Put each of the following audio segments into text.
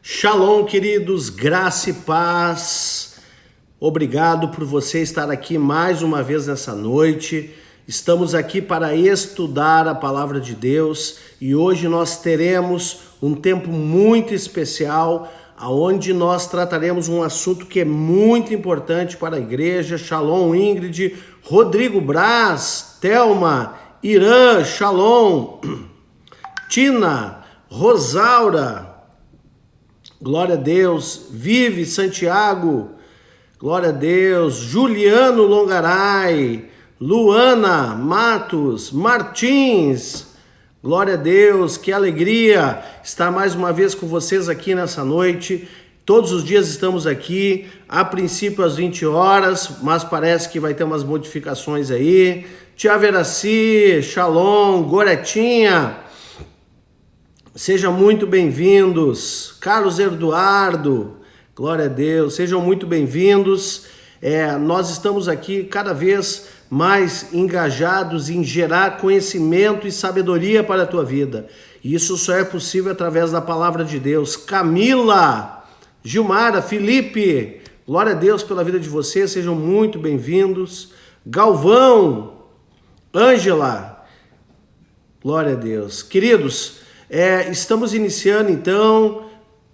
Shalom, queridos, graça e paz. Obrigado por você estar aqui mais uma vez nessa noite. Estamos aqui para estudar a palavra de Deus e hoje nós teremos um tempo muito especial, onde nós trataremos um assunto que é muito importante para a igreja. Shalom, Ingrid, Rodrigo Braz, Thelma, Irã, Shalom, Tina, Rosaura, glória a Deus, Vive, Santiago, glória a Deus, Juliano Longaray, Luana Matos, Martins, glória a Deus, que alegria estar mais uma vez com vocês aqui nessa noite. Todos os dias estamos aqui, a princípio às 20 horas, mas parece que vai ter umas modificações aí. Tia Veraci, Shalom, Goretinha, sejam muito bem-vindos. Carlos Eduardo, glória a Deus, sejam muito bem-vindos. Nós estamos aqui cada vez mais engajados em gerar conhecimento e sabedoria para a tua vida. E isso só é possível através da palavra de Deus. Camila, Gilmara, Felipe, glória a Deus pela vida de vocês, sejam muito bem-vindos. Galvão, Ângela, glória a Deus. Queridos, estamos iniciando então,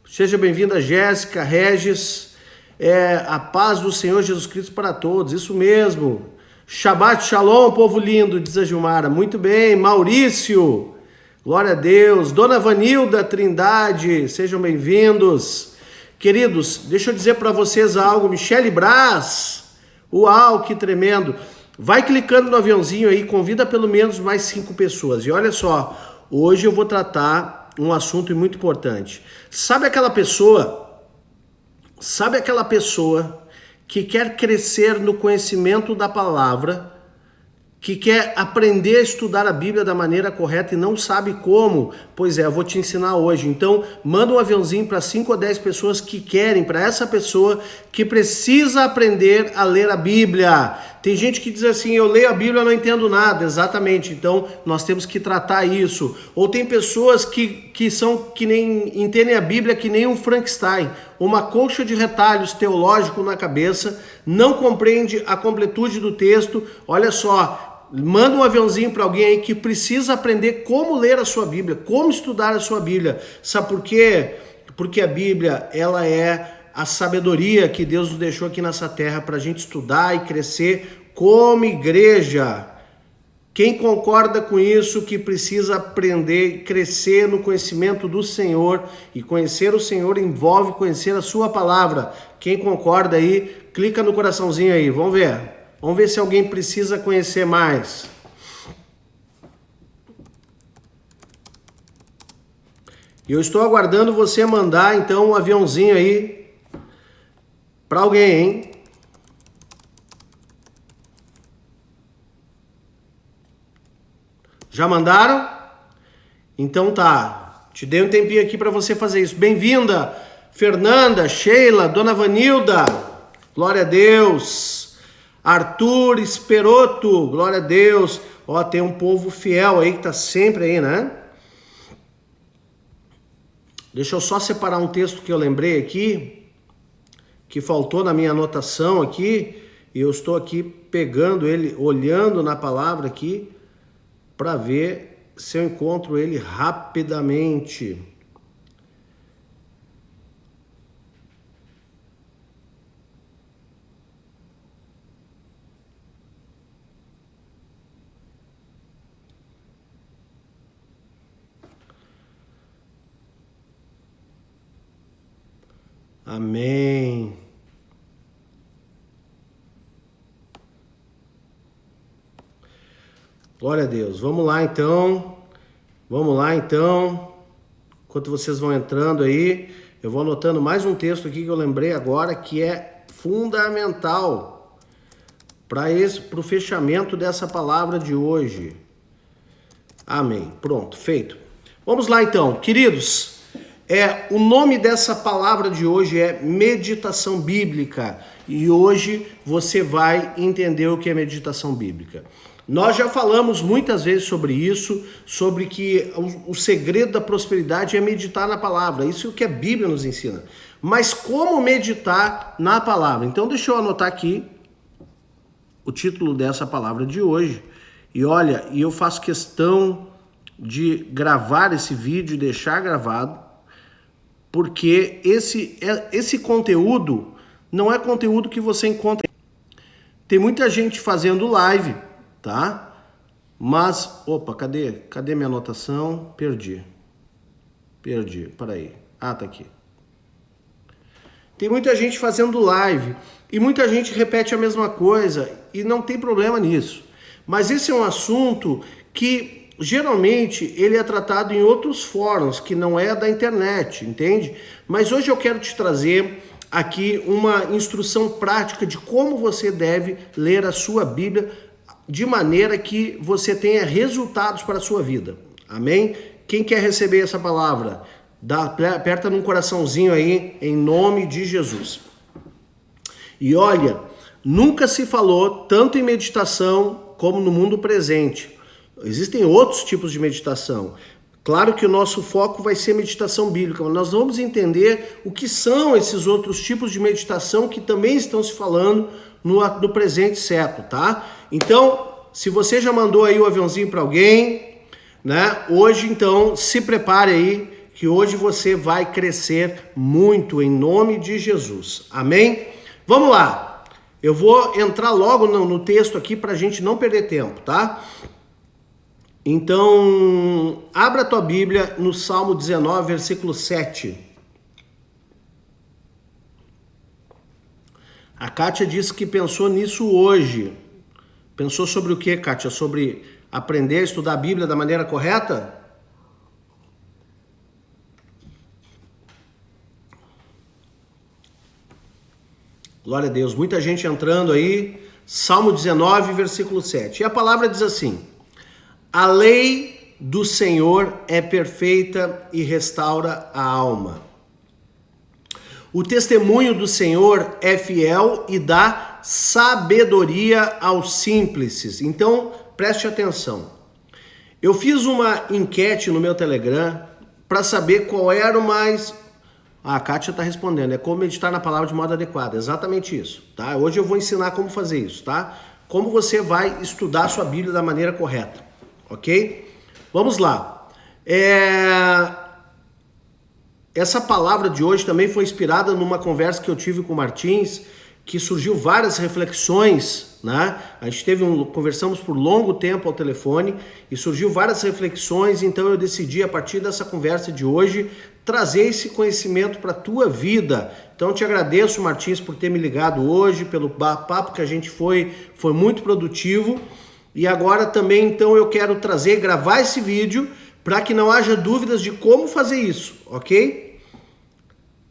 seja bem-vinda Jéssica, Regis, a paz do Senhor Jesus Cristo para todos, isso mesmo. Shabbat Shalom, povo lindo, diz a Gilmara, muito bem. Maurício, glória a Deus. Dona Vanilda Trindade, sejam bem-vindos. Queridos, deixa eu dizer para vocês algo. Michele Braz, uau, que tremendo. Vai clicando no aviãozinho aí, convida pelo menos mais 5 pessoas. E olha só, hoje eu vou tratar um assunto muito importante. Sabe aquela pessoa que quer crescer no conhecimento da palavra, que quer aprender a estudar a Bíblia da maneira correta e não sabe como? Pois eu vou te ensinar hoje. Então, manda um aviãozinho para 5 ou 10 pessoas que querem, para essa pessoa que precisa aprender a ler a Bíblia. Tem gente que diz assim, eu leio a Bíblia e não entendo nada. Exatamente, então nós temos que tratar isso. Ou tem pessoas que nem entendem a Bíblia que nem um Frankenstein, uma colcha de retalhos teológico na cabeça, não compreende a completude do texto. Olha só, manda um aviãozinho para alguém aí que precisa aprender como ler a sua Bíblia, como estudar a sua Bíblia. Sabe por quê? Porque a Bíblia, ela é a sabedoria que Deus nos deixou aqui nessa terra para a gente estudar e crescer como igreja. Quem concorda com isso, que precisa aprender e crescer no conhecimento do Senhor, e conhecer o Senhor envolve conhecer a sua palavra. Quem concorda aí, clica no coraçãozinho aí, vamos ver. Vamos ver se alguém precisa conhecer mais. Eu estou aguardando você mandar então um aviãozinho aí para alguém, hein? Já mandaram? Então tá. Te dei um tempinho aqui para você fazer isso. Bem-vinda, Fernanda, Sheila, Dona Vanilda. Glória a Deus. Arthur Esperoto, glória a Deus. Ó, tem um povo fiel aí que tá sempre aí, né? Deixa eu só separar um texto que eu lembrei aqui, que faltou na minha anotação aqui, e eu estou aqui pegando ele, olhando na palavra aqui, para ver se eu encontro ele rapidamente. Amém. Glória a Deus. Vamos lá então. Enquanto vocês vão entrando aí, eu vou anotando mais um texto aqui que eu lembrei agora, que é fundamental para o fechamento dessa palavra de hoje. Amém. Pronto, feito. Vamos lá então, queridos. O nome dessa palavra de hoje é meditação bíblica. E hoje você vai entender o que é meditação bíblica. Nós já falamos muitas vezes sobre isso, sobre que o segredo da prosperidade é meditar na palavra. Isso é o que a Bíblia nos ensina. Mas como meditar na palavra? Então deixa eu anotar aqui o título dessa palavra de hoje. E olha, eu faço questão de gravar esse vídeo e deixar gravado, porque esse conteúdo não é conteúdo que você encontra. Tem muita gente fazendo live, tá? Mas, opa, cadê minha anotação? Perdi, peraí. Ah, tá aqui. Tem muita gente fazendo live e muita gente repete a mesma coisa e não tem problema nisso. Mas esse é um assunto que geralmente ele é tratado em outros fóruns, que não é da internet, entende? Mas hoje eu quero te trazer aqui uma instrução prática de como você deve ler a sua Bíblia de maneira que você tenha resultados para a sua vida. Amém? Quem quer receber essa palavra? Aperta num coraçãozinho aí, em nome de Jesus. E olha, nunca se falou tanto em meditação como no mundo presente. Existem outros tipos de meditação. Claro que o nosso foco vai ser meditação bíblica, mas nós vamos entender o que são esses outros tipos de meditação que também estão se falando no presente século, tá? Então, se você já mandou aí o aviãozinho para alguém, né? Hoje, então, se prepare aí, que hoje você vai crescer muito em nome de Jesus. Amém? Vamos lá. Eu vou entrar logo no texto aqui para a gente não perder tempo, tá? Então, abra a tua Bíblia no Salmo 19, versículo 7. A Kátia disse que pensou nisso hoje. Pensou sobre o que, Kátia? Sobre aprender a estudar a Bíblia da maneira correta? Glória a Deus. Muita gente entrando aí. Salmo 19, versículo 7. E a palavra diz assim: a lei do Senhor é perfeita e restaura a alma. O testemunho do Senhor é fiel e dá sabedoria aos simples. Então, preste atenção. Eu fiz uma enquete no meu Telegram para saber qual era o mais... A Kátia está respondendo, é como meditar na palavra de modo adequado. Exatamente isso, tá? Hoje eu vou ensinar como fazer isso, tá? Como você vai estudar a sua Bíblia da maneira correta, ok? Vamos lá. Essa palavra de hoje também foi inspirada numa conversa que eu tive com o Martins, que surgiu várias reflexões, né? A gente conversamos por longo tempo ao telefone e surgiu várias reflexões, então eu decidi, a partir dessa conversa de hoje, trazer esse conhecimento para a tua vida. Então eu te agradeço, Martins, por ter me ligado hoje, pelo papo que a gente foi muito produtivo. E agora também, então, eu quero gravar esse vídeo para que não haja dúvidas de como fazer isso, ok?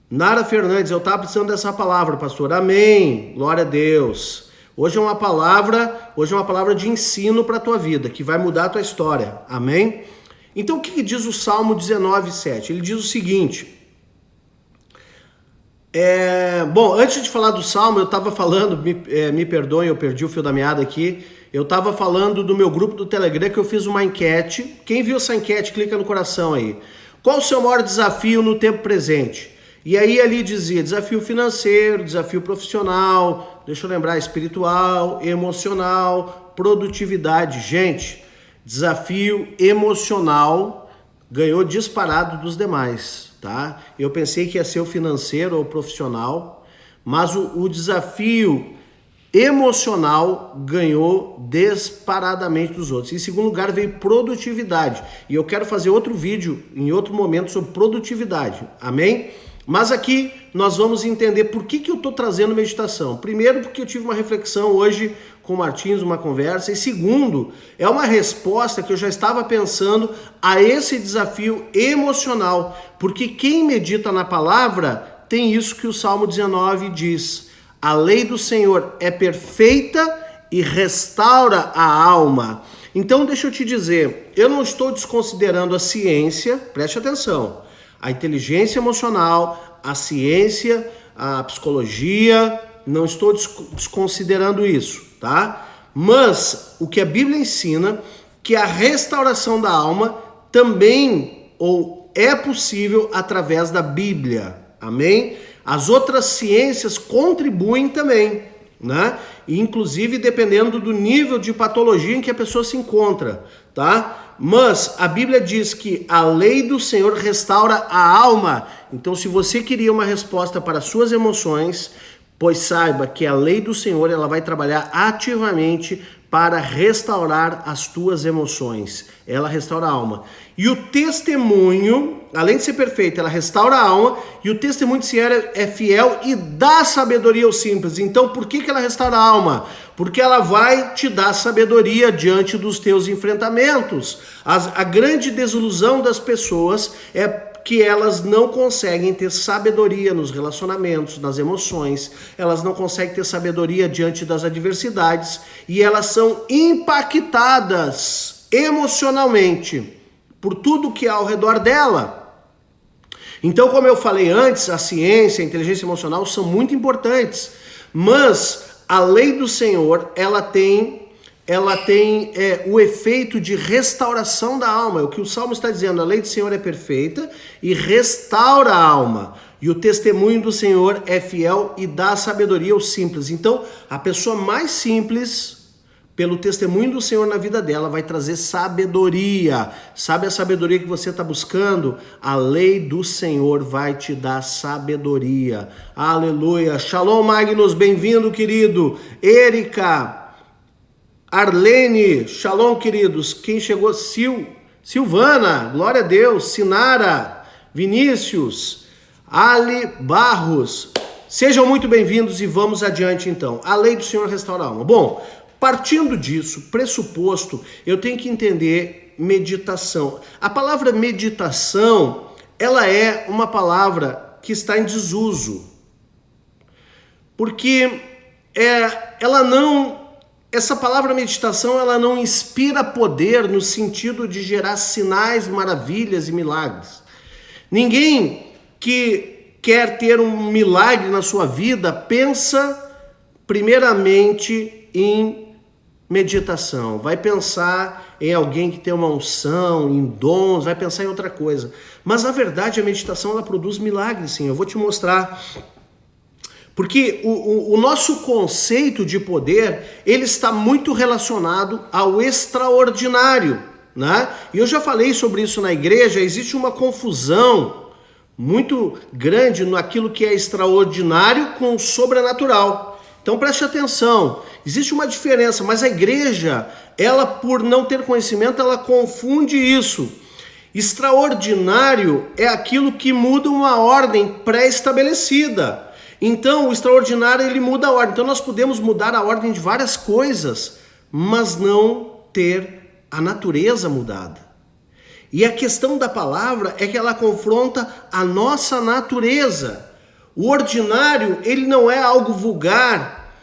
Nara Fernandes, eu estava precisando dessa palavra, pastor. Amém. Glória a Deus. Hoje é uma palavra de ensino para a tua vida, que vai mudar a tua história. Amém? Então, o que diz o Salmo 19, 7? Ele diz o seguinte... Bom, antes de falar do Salmo, eu estava falando, me perdoem, eu perdi o fio da meada aqui, eu estava falando do meu grupo do Telegram, que eu fiz uma enquete. Quem viu essa enquete, clica no coração aí. Qual o seu maior desafio no tempo presente? E aí ali dizia desafio financeiro, desafio profissional, deixa eu lembrar, espiritual, emocional, produtividade. Gente, desafio emocional ganhou disparado dos demais, tá? Eu pensei que ia ser o financeiro ou o profissional, mas o desafio emocional ganhou disparadamente dos outros. Em segundo lugar veio produtividade. E eu quero fazer outro vídeo em outro momento sobre produtividade. Amém? Mas aqui nós vamos entender por que eu estou trazendo meditação. Primeiro, porque eu tive uma reflexão hoje com o Martins, uma conversa. E segundo, é uma resposta que eu já estava pensando a esse desafio emocional. Porque quem medita na palavra tem isso que o Salmo 19 diz. A lei do Senhor é perfeita e restaura a alma. Então deixa eu te dizer, eu não estou desconsiderando a ciência, preste atenção, a inteligência emocional, a ciência, a psicologia, não estou desconsiderando isso, tá? Mas o que a Bíblia ensina, que a restauração da alma também é possível através da Bíblia, amém? As outras ciências contribuem também, né? Inclusive dependendo do nível de patologia em que a pessoa se encontra, tá? Mas a Bíblia diz que a lei do Senhor restaura a alma. Então, se você queria uma resposta para as suas emoções, pois saiba que a lei do Senhor, ela vai trabalhar ativamente para restaurar as tuas emoções. Ela restaura a alma. E o testemunho, além de ser perfeito, ela restaura a alma, e o testemunho de Senhor é fiel e dá sabedoria aos simples. Então, por que ela restaura a alma? Porque ela vai te dar sabedoria diante dos teus enfrentamentos. A grande desilusão das pessoas é que elas não conseguem ter sabedoria nos relacionamentos, nas emoções, elas não conseguem ter sabedoria diante das adversidades e elas são impactadas emocionalmente por tudo que há ao redor dela. Então, como eu falei antes, a ciência, a inteligência emocional são muito importantes, mas a lei do Senhor, ela tem o efeito de restauração da alma. É o que o Salmo está dizendo, a lei do Senhor é perfeita e restaura a alma. E o testemunho do Senhor é fiel e dá sabedoria aos simples. Então, a pessoa mais simples, pelo testemunho do Senhor na vida dela, vai trazer sabedoria. Sabe a sabedoria que você está buscando? A lei do Senhor vai te dar sabedoria. Aleluia. Shalom, Magnus, bem-vindo, querido. Érica, Arlene, shalom, queridos. Quem chegou? Silvana, glória a Deus. Sinara, Vinícius, Ali Barros. Sejam muito bem-vindos e vamos adiante então. A lei do Senhor restaura a alma. Bom, partindo disso, pressuposto, eu tenho que entender meditação. A palavra meditação, ela é uma palavra que está em desuso. Porque essa palavra meditação, ela não inspira poder no sentido de gerar sinais, maravilhas e milagres. Ninguém que quer ter um milagre na sua vida pensa primeiramente em meditação. Vai pensar em alguém que tem uma unção, em dons, vai pensar em outra coisa. Mas na verdade a meditação, ela produz milagres, sim. Eu vou te mostrar. Porque o nosso conceito de poder, ele está muito relacionado ao extraordinário, né? E eu já falei sobre isso na igreja, existe uma confusão muito grande naquilo que é extraordinário com o sobrenatural. Então preste atenção, existe uma diferença, mas a igreja, ela por não ter conhecimento, ela confunde isso. Extraordinário é aquilo que muda uma ordem pré-estabelecida. Então, o extraordinário, ele muda a ordem. Então, nós podemos mudar a ordem de várias coisas, mas não ter a natureza mudada. E a questão da palavra é que ela confronta a nossa natureza. O ordinário, ele não é algo vulgar.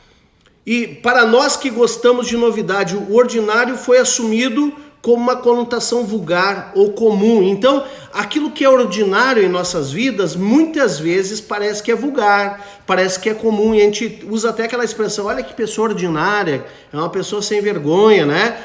E para nós que gostamos de novidade, o ordinário foi assumido como uma conotação vulgar ou comum. Então, aquilo que é ordinário em nossas vidas, muitas vezes parece que é vulgar, parece que é comum, e a gente usa até aquela expressão, olha que pessoa ordinária, é uma pessoa sem vergonha, né?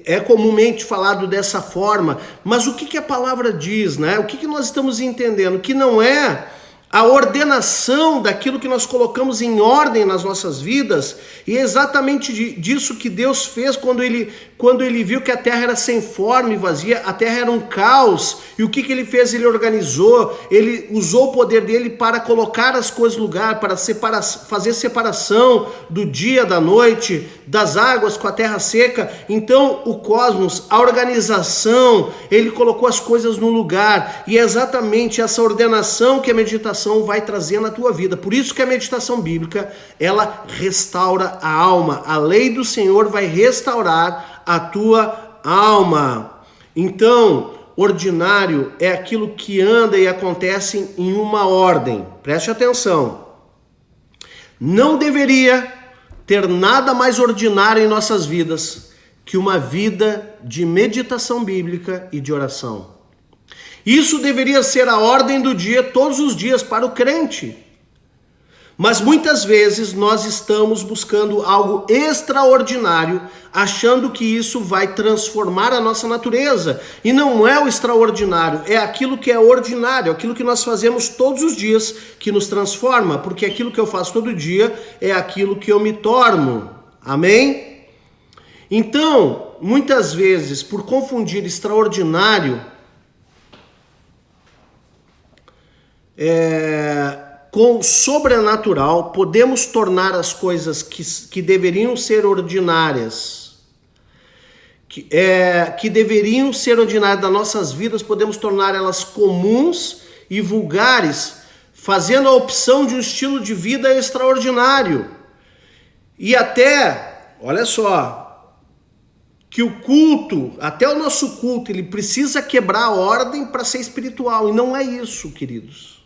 É comumente falado dessa forma, mas o que a palavra diz, né? O que nós estamos entendendo? Que não é a ordenação daquilo que nós colocamos em ordem nas nossas vidas, e é exatamente disso que Deus fez quando ele viu que a terra era sem forma e vazia, a terra era um caos, e o que ele fez? Ele organizou, ele usou o poder dele para colocar as coisas no lugar, para fazer separação do dia da noite, das águas com a terra seca. Então o cosmos, a organização, ele colocou as coisas no lugar, e é exatamente essa ordenação que a meditação vai trazer na tua vida. Por isso que a meditação bíblica, ela restaura a alma. A lei do Senhor vai restaurar a tua alma. Então, ordinário é aquilo que anda e acontece em uma ordem. Preste atenção. Não deveria ter nada mais ordinário em nossas vidas que uma vida de meditação bíblica e de oração. Isso deveria ser a ordem do dia, todos os dias, para o crente. Mas muitas vezes nós estamos buscando algo extraordinário, achando que isso vai transformar a nossa natureza. E não é o extraordinário, é aquilo que é ordinário, aquilo que nós fazemos todos os dias que nos transforma, porque aquilo que eu faço todo dia é aquilo que eu me torno. Amém? Então, muitas vezes, por confundir extraordinário com sobrenatural, podemos tornar as coisas que deveriam ser ordinárias, que deveriam ser ordinárias das nossas vidas, podemos tornar elas comuns e vulgares, fazendo a opção de um estilo de vida extraordinário. E até, olha só, que o culto, até o nosso culto, ele precisa quebrar a ordem para ser espiritual, e não é isso, queridos.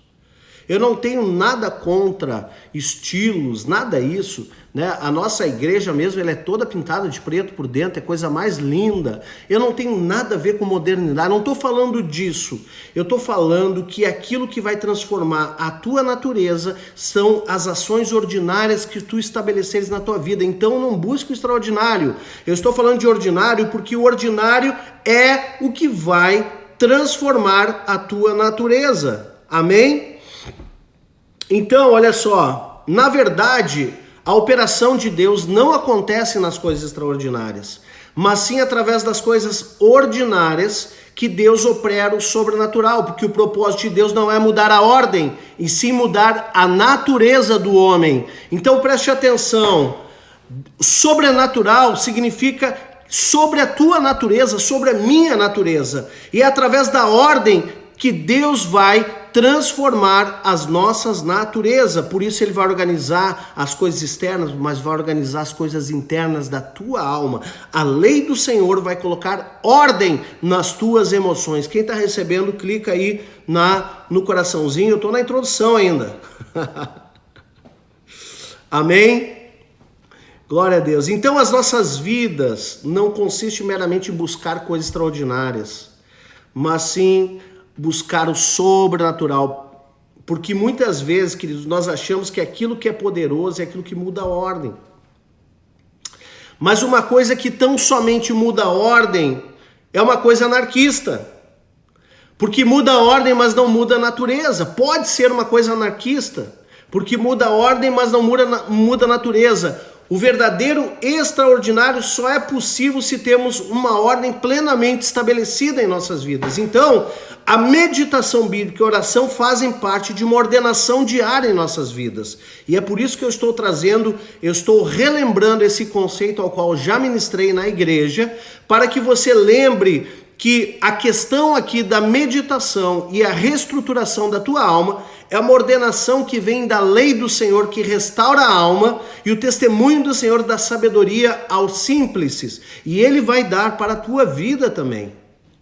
Eu não tenho nada contra estilos, nada isso, né? A nossa igreja mesmo, ela é toda pintada de preto por dentro, é coisa mais linda. Eu não tenho nada a ver com modernidade, não estou falando disso. Eu estou falando que aquilo que vai transformar a tua natureza são as ações ordinárias que tu estabeleceres na tua vida. Então não busque o extraordinário. Eu estou falando de ordinário porque o ordinário é o que vai transformar a tua natureza. Amém? Então, olha só, na verdade, a operação de Deus não acontece nas coisas extraordinárias, mas sim através das coisas ordinárias que Deus opera o sobrenatural, porque o propósito de Deus não é mudar a ordem, e sim mudar a natureza do homem. Então preste atenção, sobrenatural significa sobre a tua natureza, sobre a minha natureza, e é através da ordem que Deus vai transformar as nossas naturezas. Por isso ele vai organizar as coisas externas, mas vai organizar as coisas internas da tua alma. A lei do Senhor vai colocar ordem nas tuas emoções. Quem está recebendo, clica aí no coraçãozinho. Eu estou na introdução ainda. Amém? Glória a Deus. Então as nossas vidas não consistem meramente em buscar coisas extraordinárias, mas sim buscar o sobrenatural, porque muitas vezes, queridos, nós achamos que aquilo que é poderoso é aquilo que muda a ordem. Mas uma coisa que tão somente muda a ordem é uma coisa anarquista, porque muda a ordem, mas não muda a natureza. Pode ser uma coisa anarquista, porque muda a ordem, mas não muda a natureza. O verdadeiro extraordinário só é possível se temos uma ordem plenamente estabelecida em nossas vidas. Então, a meditação bíblica e a oração fazem parte de uma ordenação diária em nossas vidas. E é por isso que eu estou relembrando esse conceito ao qual já ministrei na igreja, para que você lembre que a questão aqui da meditação e a reestruturação da tua alma é uma ordenação que vem da lei do Senhor, que restaura a alma, e o testemunho do Senhor dá sabedoria aos simples, e ele vai dar para a tua vida também.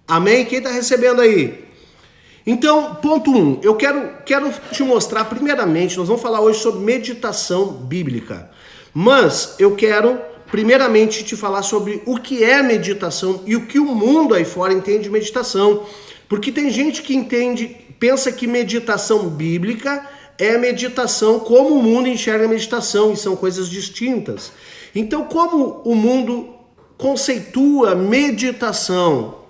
Amém? Quem está recebendo aí? Então, ponto 1, eu quero te mostrar, primeiramente, nós vamos falar hoje sobre meditação bíblica, mas eu quero primeiramente te falar sobre o que é meditação e o que o mundo aí fora entende de meditação, porque tem gente que pensa que meditação bíblica é meditação como o mundo enxerga a meditação, e são coisas distintas. Então, como o mundo conceitua meditação?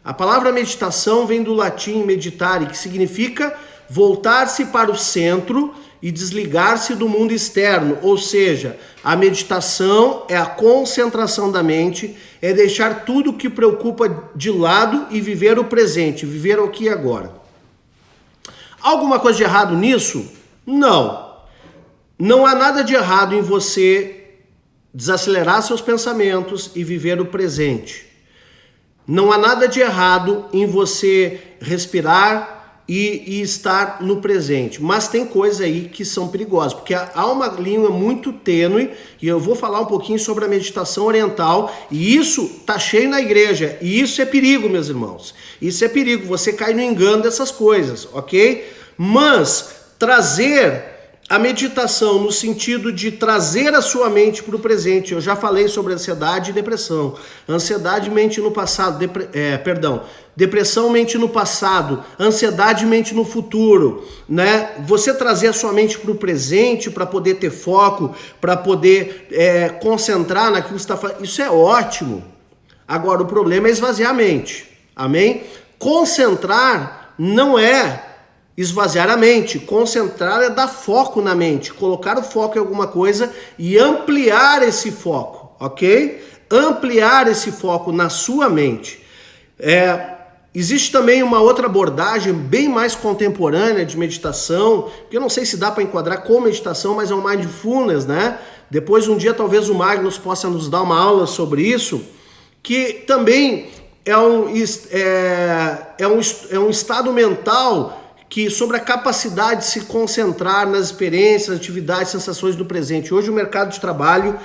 A palavra meditação vem do latim meditare, que significa voltar-se para o centro e desligar-se do mundo externo. Ou seja, a meditação é a concentração da mente, é deixar tudo que preocupa de lado e viver o presente, viver o aqui e agora. Alguma coisa de errado nisso? Não. Não há nada de errado em você desacelerar seus pensamentos e viver o presente. Não há nada de errado em você respirar e estar no presente, mas tem coisas aí que são perigosas, porque há uma linha muito tênue, e eu vou falar um pouquinho sobre a meditação oriental, e isso tá cheio na igreja, e isso é perigo, meus irmãos, isso é perigo, você cai no engano dessas coisas, ok? Mas trazer a meditação no sentido de trazer a sua mente para o presente. Eu já falei sobre ansiedade e depressão. Ansiedade mente no passado, depressão mente no passado, ansiedade mente no futuro, né? Você trazer a sua mente para o presente para poder ter foco, para poder concentrar naquilo que você está fazendo, isso é ótimo. Agora o problema é esvaziar a mente, amém? Concentrar não é esvaziar a mente, concentrar é dar foco na mente, colocar o foco em alguma coisa e ampliar esse foco, ok? Ampliar esse foco na sua mente. Existe também uma outra abordagem bem mais contemporânea de meditação, que eu não sei se dá para enquadrar com meditação, mas é o mindfulness, né? Depois um dia talvez o Magnus possa nos dar uma aula sobre isso, que também é um estado mental que sobre a capacidade de se concentrar nas experiências, atividades, sensações do presente. Hoje o mercado de trabalho,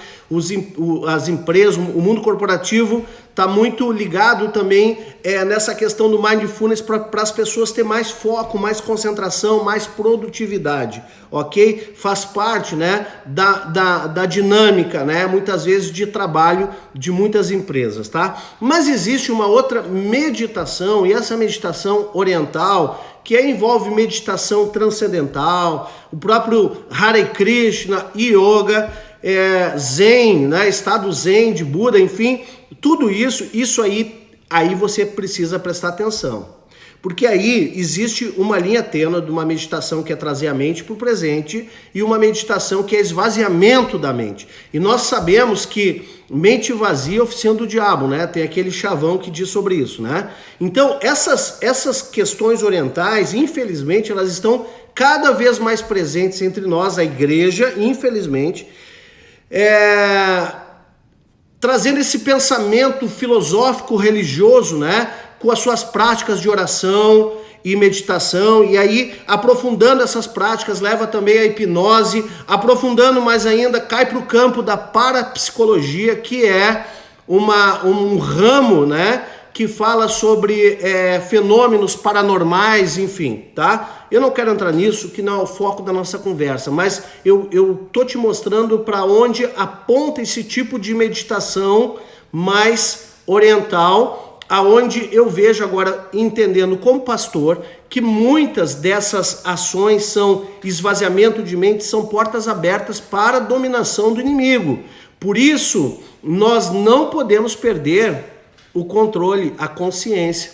as empresas, o mundo corporativo está muito ligado também nessa questão do mindfulness para as pessoas terem mais foco, mais concentração, mais produtividade, ok? Faz parte, né, da dinâmica, né, muitas vezes de trabalho de muitas empresas, tá? Mas existe uma outra meditação, e essa meditação oriental, que envolve meditação transcendental, o próprio Hare Krishna, Yoga, Zen, né, estado Zen de Buda, enfim, tudo isso aí você precisa prestar atenção. Porque aí existe uma linha tênue de uma meditação que é trazer a mente para o presente e uma meditação que é esvaziamento da mente. E nós sabemos que mente vazia é oficina do diabo, né? Tem aquele chavão que diz sobre isso, né? Então, essas questões orientais, infelizmente, elas estão cada vez mais presentes entre nós, a igreja, infelizmente, trazendo esse pensamento filosófico religioso, né, com as suas práticas de oração e meditação, e aí aprofundando essas práticas leva também a hipnose, aprofundando mais ainda cai para o campo da parapsicologia, que é um ramo, né, que fala sobre fenômenos paranormais, enfim, tá? Eu não quero entrar nisso, que não é o foco da nossa conversa, mas eu tô te mostrando para onde aponta esse tipo de meditação mais oriental, aonde eu vejo agora, entendendo como pastor, que muitas dessas ações são esvaziamento de mente, são portas abertas para a dominação do inimigo. Por isso, nós não podemos perder o controle, a consciência.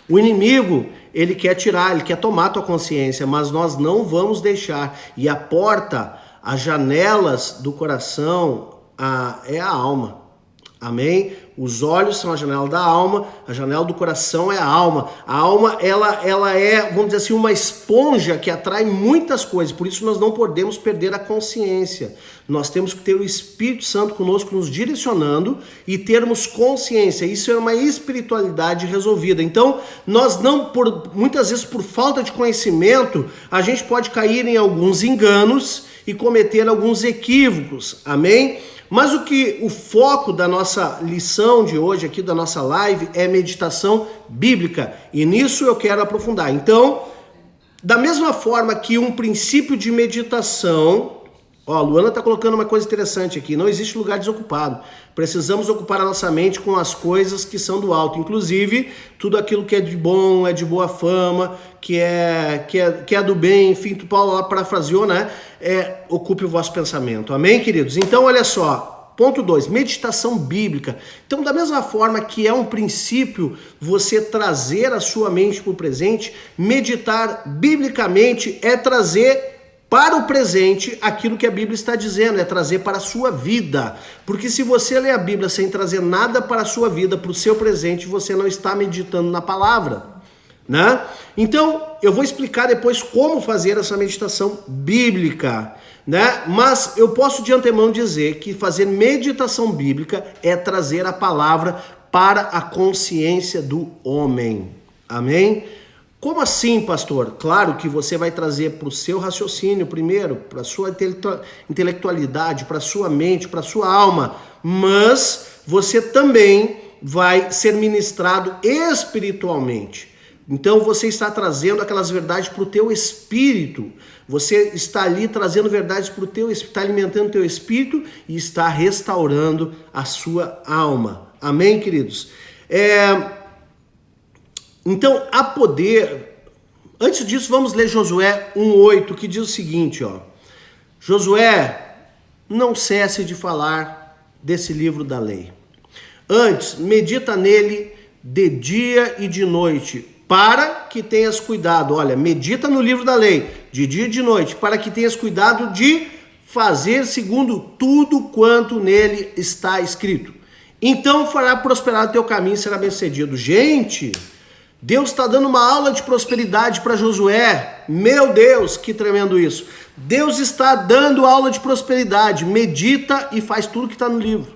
O inimigo, ele quer tirar, ele quer tomar a tua consciência, mas nós não vamos deixar. E a porta, as janelas do coração, é a alma. Amém? Os olhos são a janela da alma, a janela do coração é a alma. A alma, ela é, vamos dizer assim, uma esponja que atrai muitas coisas. Por isso nós não podemos perder a consciência. Nós temos que ter o Espírito Santo conosco nos direcionando e termos consciência. Isso é uma espiritualidade resolvida. Então, nós não, muitas vezes por falta de conhecimento, a gente pode cair em alguns enganos e cometer alguns equívocos. Amém? Mas o foco da nossa lição de hoje aqui, da nossa live, é meditação bíblica. E nisso eu quero aprofundar. Então, da mesma forma que um princípio de meditação... Ó, a Luana está colocando uma coisa interessante aqui. Não existe lugar desocupado. Precisamos ocupar a nossa mente com as coisas que são do alto. Inclusive, tudo aquilo que é de bom, é de boa fama, que é do bem. Enfim, Paulo lá parafraseou, né? Ocupe o vosso pensamento. Amém, queridos? Então, olha só. Ponto 2, meditação bíblica. Então, da mesma forma que é um princípio você trazer a sua mente para o presente, meditar biblicamente é trazer para o presente aquilo que a Bíblia está dizendo, é trazer para a sua vida. Porque se você lê a Bíblia sem trazer nada para a sua vida, para o seu presente, você não está meditando na palavra, né? Então, eu vou explicar depois como fazer essa meditação bíblica, né? Mas eu posso de antemão dizer que fazer meditação bíblica é trazer a palavra para a consciência do homem. Amém? Como assim, pastor? Claro que você vai trazer para o seu raciocínio primeiro, para a sua intelectualidade, para a sua mente, para a sua alma, mas você também vai ser ministrado espiritualmente. Então você está trazendo aquelas verdades para o teu espírito. Você está ali trazendo verdades para o teu espírito, está alimentando o teu espírito e está restaurando a sua alma. Amém, queridos? Então, há poder. Antes disso, vamos ler Josué 1:8, que diz o seguinte, ó. Josué, não cesse de falar desse livro da lei. Antes, medita nele de dia e de noite, para que tenhas cuidado. Olha, medita no livro da lei, de dia e de noite, para que tenhas cuidado de fazer segundo tudo quanto nele está escrito. Então fará prosperar o teu caminho e será bem-sucedido. Gente, Deus está dando uma aula de prosperidade para Josué. Meu Deus, que tremendo isso. Deus está dando aula de prosperidade. Medita e faz tudo que está no livro.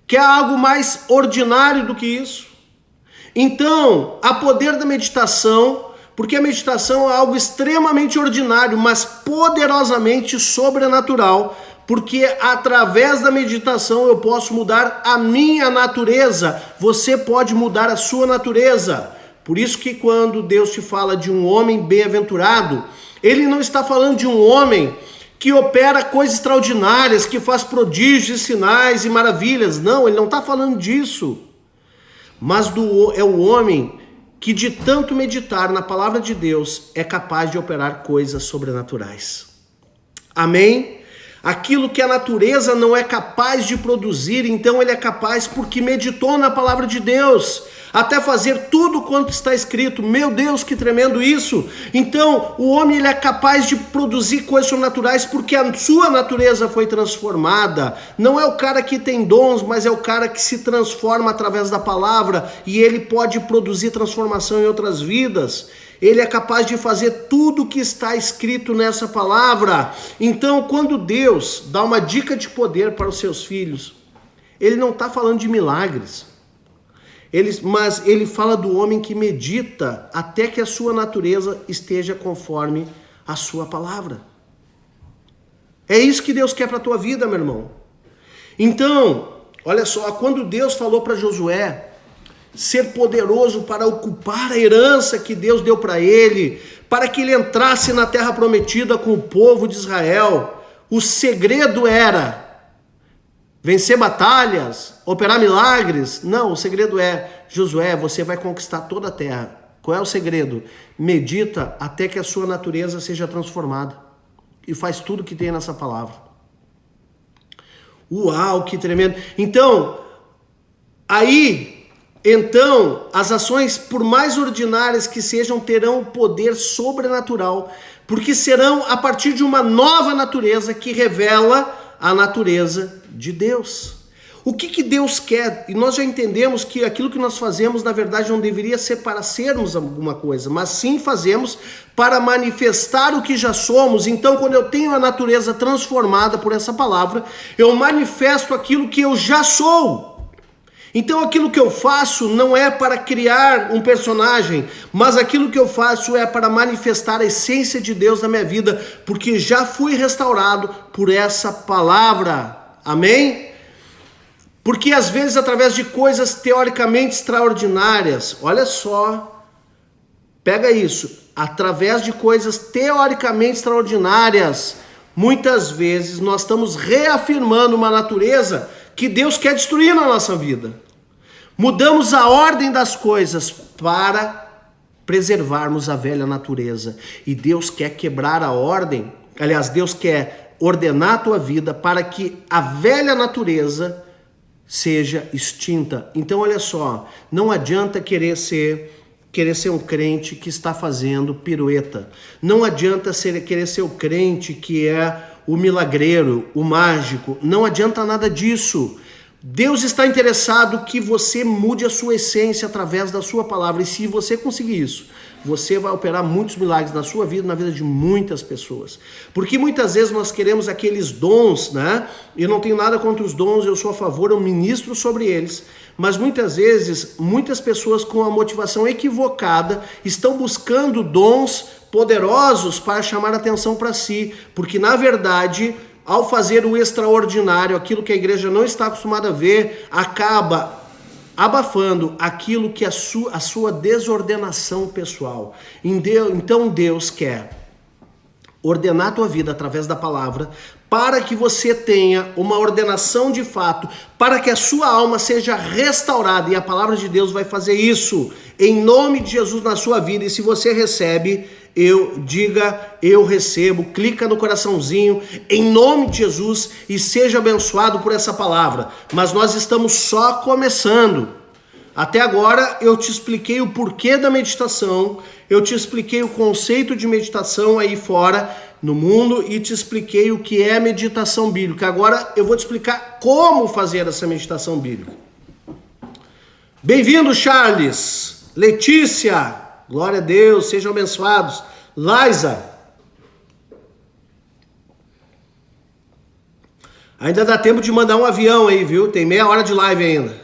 Quer algo mais ordinário do que isso? Então, há poder da meditação, porque a meditação é algo extremamente ordinário, mas poderosamente sobrenatural, porque através da meditação eu posso mudar a minha natureza, você pode mudar a sua natureza. Por isso que quando Deus te fala de um homem bem-aventurado, ele não está falando de um homem que opera coisas extraordinárias, que faz prodígios, sinais e maravilhas. Não, ele não está falando disso. Mas é o homem que de tanto meditar na palavra de Deus é capaz de operar coisas sobrenaturais. Amém? Aquilo que a natureza não é capaz de produzir, então ele é capaz porque meditou na palavra de Deus, até fazer tudo quanto está escrito. Meu Deus, que tremendo isso! Então, o homem ele é capaz de produzir coisas sobrenaturais porque a sua natureza foi transformada. Não é o cara que tem dons, mas é o cara que se transforma através da palavra e ele pode produzir transformação em outras vidas. Ele é capaz de fazer tudo o que está escrito nessa palavra. Então, quando Deus dá uma dica de poder para os seus filhos, ele não está falando de milagres. Mas ele fala do homem que medita até que a sua natureza esteja conforme a sua palavra. É isso que Deus quer para a tua vida, meu irmão. Então, olha só, quando Deus falou para Josué ser poderoso para ocupar a herança que Deus deu para ele, para que ele entrasse na terra prometida com o povo de Israel, o segredo era vencer batalhas, operar milagres? Não, o segredo é, Josué, você vai conquistar toda a terra. Qual é o segredo? Medita até que a sua natureza seja transformada e faz tudo que tem nessa palavra. Uau, que tremendo! Então, as ações, por mais ordinárias que sejam, terão poder sobrenatural, porque serão a partir de uma nova natureza que revela a natureza de Deus. O que Deus quer? E nós já entendemos que aquilo que nós fazemos, na verdade, não deveria ser para sermos alguma coisa, mas sim fazemos para manifestar o que já somos. Então, quando eu tenho a natureza transformada por essa palavra, eu manifesto aquilo que eu já sou. Então aquilo que eu faço não é para criar um personagem, mas aquilo que eu faço é para manifestar a essência de Deus na minha vida, porque já fui restaurado por essa palavra. Amém? Porque às vezes através de coisas teoricamente extraordinárias, olha só, pega isso, através de coisas teoricamente extraordinárias, muitas vezes nós estamos reafirmando uma natureza que Deus quer destruir na nossa vida. Mudamos a ordem das coisas para preservarmos a velha natureza. E Deus quer quebrar a ordem, aliás, Deus quer ordenar a tua vida para que a velha natureza seja extinta. Então, olha só, não adianta querer ser um crente que está fazendo pirueta. Não adianta querer ser o crente que é o milagreiro, o mágico. Não adianta nada disso. Deus está interessado que você mude a sua essência através da sua palavra. E se você conseguir isso, você vai operar muitos milagres na sua vida, na vida de muitas pessoas. Porque muitas vezes nós queremos aqueles dons, né? Eu não tenho nada contra os dons, eu sou a favor, eu ministro sobre eles. Mas muitas vezes, muitas pessoas com a motivação equivocada estão buscando dons poderosos para chamar atenção para si. Porque na verdade, ao fazer o extraordinário, aquilo que a igreja não está acostumada a ver, acaba abafando aquilo que é a sua desordenação pessoal. Então Deus quer ordenar a tua vida através da palavra, para que você tenha uma ordenação de fato, para que a sua alma seja restaurada, e a palavra de Deus vai fazer isso, em nome de Jesus na sua vida. E se você recebe, diga, eu recebo, clica no coraçãozinho, em nome de Jesus, e seja abençoado por essa palavra. Mas nós estamos só começando. Até agora eu te expliquei o porquê da meditação, eu te expliquei o conceito de meditação aí fora, no mundo, e te expliquei o que é meditação bíblica. Agora eu vou te explicar como fazer essa meditação bíblica. Bem-vindo, Charles, Letícia, glória a Deus, sejam abençoados. Liza, ainda dá tempo de mandar um avião aí, viu? Tem meia hora de live ainda.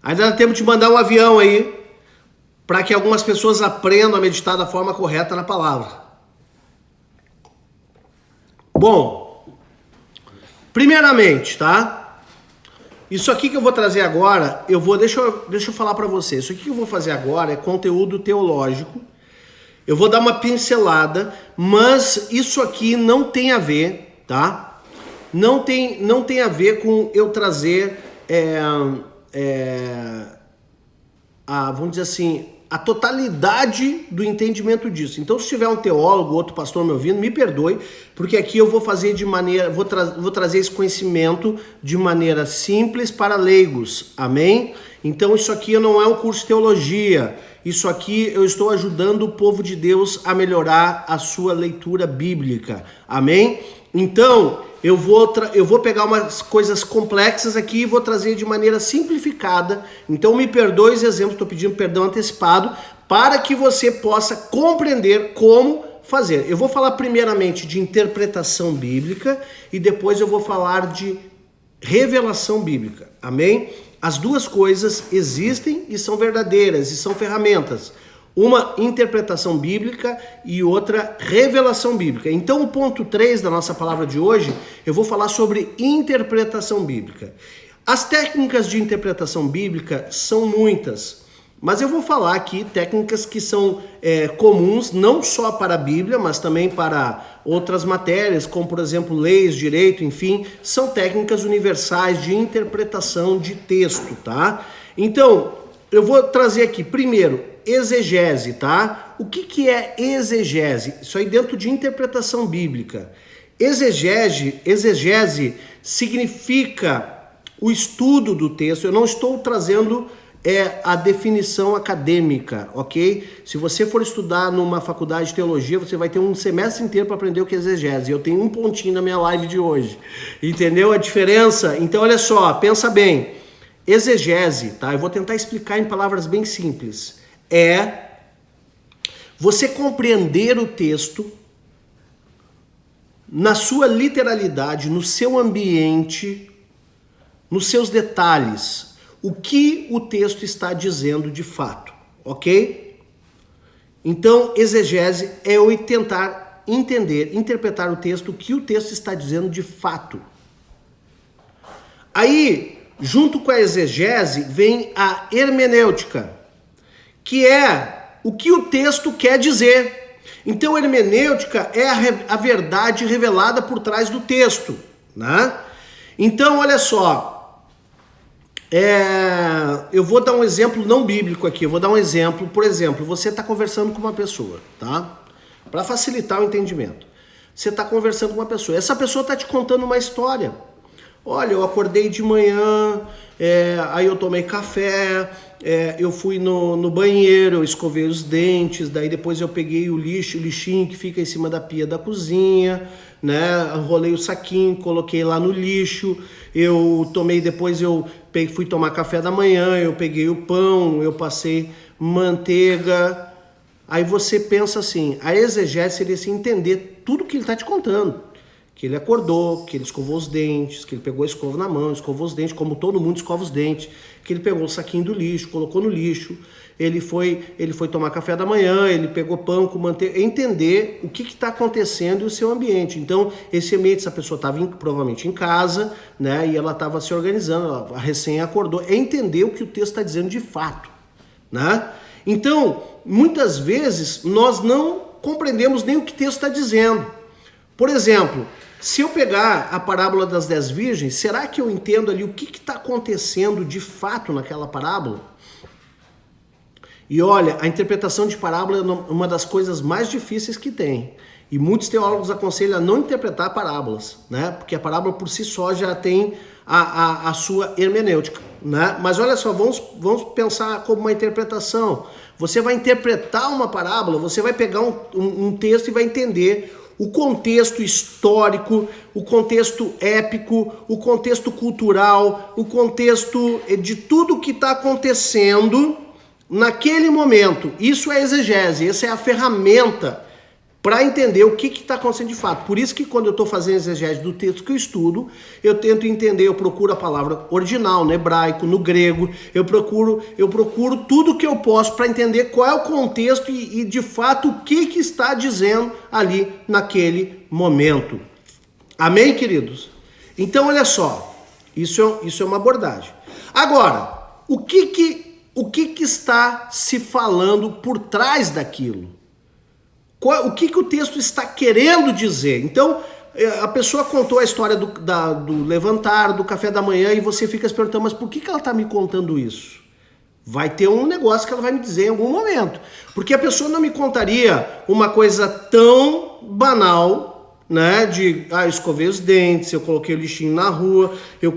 Ainda dá tempo de mandar um avião aí, para que algumas pessoas aprendam a meditar da forma correta na palavra. Bom, primeiramente, tá? Isso aqui que eu vou trazer agora, deixa eu falar para você. Isso aqui que eu vou fazer agora é conteúdo teológico. Eu vou dar uma pincelada, mas isso aqui não tem a ver, tá? Não tem a ver com eu trazer, vamos dizer assim, a totalidade do entendimento disso. Então, se tiver um teólogo, outro pastor me ouvindo, me perdoe, porque aqui eu vou fazer vou trazer esse conhecimento de maneira simples para leigos, amém? Então, isso aqui não é um curso de teologia, isso aqui eu estou ajudando o povo de Deus a melhorar a sua leitura bíblica, amém? Então, eu vou pegar umas coisas complexas aqui e vou trazer de maneira simplificada. Então me perdoe os exemplos, estou pedindo perdão antecipado, para que você possa compreender como fazer. Eu vou falar primeiramente de interpretação bíblica e depois eu vou falar de revelação bíblica, amém? As duas coisas existem e são verdadeiras e são ferramentas. Uma interpretação bíblica e outra revelação bíblica. Então o ponto 3 da nossa palavra de hoje, eu vou falar sobre interpretação bíblica. As técnicas de interpretação bíblica são muitas, mas eu vou falar aqui técnicas que são comuns não só para a Bíblia, mas também para outras matérias, como por exemplo leis, direito, enfim, são técnicas universais de interpretação de texto, tá? Então, eu vou trazer aqui primeiro exegese, tá? O que é exegese? Isso aí dentro de interpretação bíblica. Exegese significa o estudo do texto. Eu não estou trazendo a definição acadêmica, ok? Se você for estudar numa faculdade de teologia, você vai ter um semestre inteiro para aprender o que é exegese. Eu tenho um pontinho na minha live de hoje. Entendeu a diferença? Então, olha só, pensa bem. Exegese, tá? Eu vou tentar explicar em palavras bem simples. É você compreender o texto na sua literalidade, no seu ambiente, nos seus detalhes, o que o texto está dizendo de fato, ok? Então, exegese é eu tentar entender, interpretar o texto, o que o texto está dizendo de fato. Aí, junto com a exegese, vem a hermenêutica, que é o que o texto quer dizer. Então, a hermenêutica é a verdade revelada por trás do texto, né? Então, olha só, eu vou dar um exemplo não bíblico aqui, eu vou dar um exemplo, por exemplo, você está conversando com uma pessoa, tá? Para facilitar o entendimento. Você está conversando com uma pessoa, essa pessoa está te contando uma história. Olha, eu acordei de manhã, aí eu tomei café, eu fui no banheiro, eu escovei os dentes, daí depois eu peguei o lixinho que fica em cima da pia da cozinha, né? Enrolei o saquinho, coloquei lá no lixo, depois eu fui tomar café da manhã, eu peguei o pão, eu passei manteiga. Aí você pensa assim, a exegese seria assim, entender tudo que ele está te contando. Que ele acordou, que ele escovou os dentes, que ele pegou a escova na mão, escovou os dentes, como todo mundo escova os dentes, que ele pegou o saquinho do lixo, colocou no lixo, ele foi tomar café da manhã, ele pegou pão com manteiga, entender o que está acontecendo e o seu ambiente. Então, esse ambiente, essa pessoa estava provavelmente em casa, né, e ela estava se organizando, ela recém acordou, é entender o que o texto está dizendo de fato, né? Então, muitas vezes, nós não compreendemos nem o que o texto está dizendo. Por exemplo, se eu pegar a parábola das 10 virgens, será que eu entendo ali o que está acontecendo de fato naquela parábola? E olha, a interpretação de parábola é uma das coisas mais difíceis que tem. E muitos teólogos aconselham a não interpretar parábolas, né? Porque a parábola por si só já tem a sua hermenêutica, né? Mas olha só, vamos pensar como uma interpretação. Você vai interpretar uma parábola, você vai pegar um texto e vai entender o contexto histórico, o contexto épico, o contexto cultural, o contexto de tudo que está acontecendo naquele momento. Isso é exegese, essa é a ferramenta para entender o que está acontecendo de fato. Por isso que quando eu estou fazendo exegese do texto que eu estudo, eu tento entender, eu procuro a palavra original, no hebraico, no grego, eu procuro tudo que eu posso para entender qual é o contexto e de fato o que está dizendo ali naquele momento. Amém, queridos? Então, olha só, isso é uma abordagem. Agora, o que está se falando por trás daquilo? O que o texto está querendo dizer? Então, a pessoa contou a história do levantar, do café da manhã, e você fica se perguntando, mas por que ela está me contando isso? Vai ter um negócio que ela vai me dizer em algum momento. Porque a pessoa não me contaria uma coisa tão banal, né? Eu escovei os dentes, eu coloquei o lixinho na rua, eu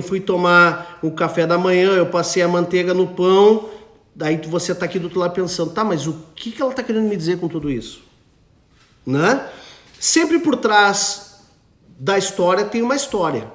fui tomar o café da manhã, eu passei a manteiga no pão. Daí você está aqui do outro lado pensando, tá, mas o que ela está querendo me dizer com tudo isso? Né? Sempre por trás da história tem uma história,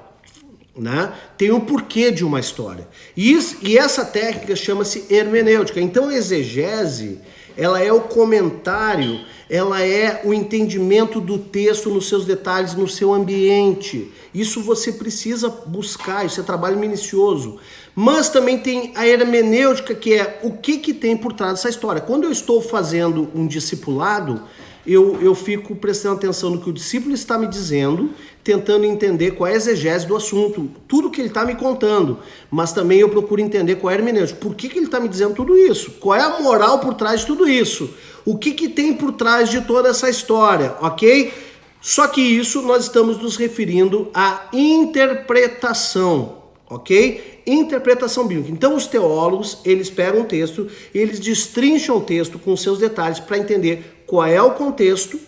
né? Tem um porquê de uma história. E essa técnica chama-se hermenêutica. Então a exegese, ela é o comentário, ela é o entendimento do texto nos seus detalhes, no seu ambiente. Isso você precisa buscar, isso é trabalho minucioso. Mas também tem a hermenêutica, que é o que tem por trás dessa história. Quando eu estou fazendo um discipulado, eu fico prestando atenção no que o discípulo está me dizendo, tentando entender qual é a exegese do assunto, tudo que ele está me contando. Mas também eu procuro entender qual é a hermenêutica. Por que ele está me dizendo tudo isso? Qual é a moral por trás de tudo isso? O que tem por trás de toda essa história, ok? Só que isso nós estamos nos referindo à interpretação, ok? Interpretação bíblica. Então os teólogos, eles pegam o texto, eles destrincham o texto com seus detalhes para entender qual é o contexto,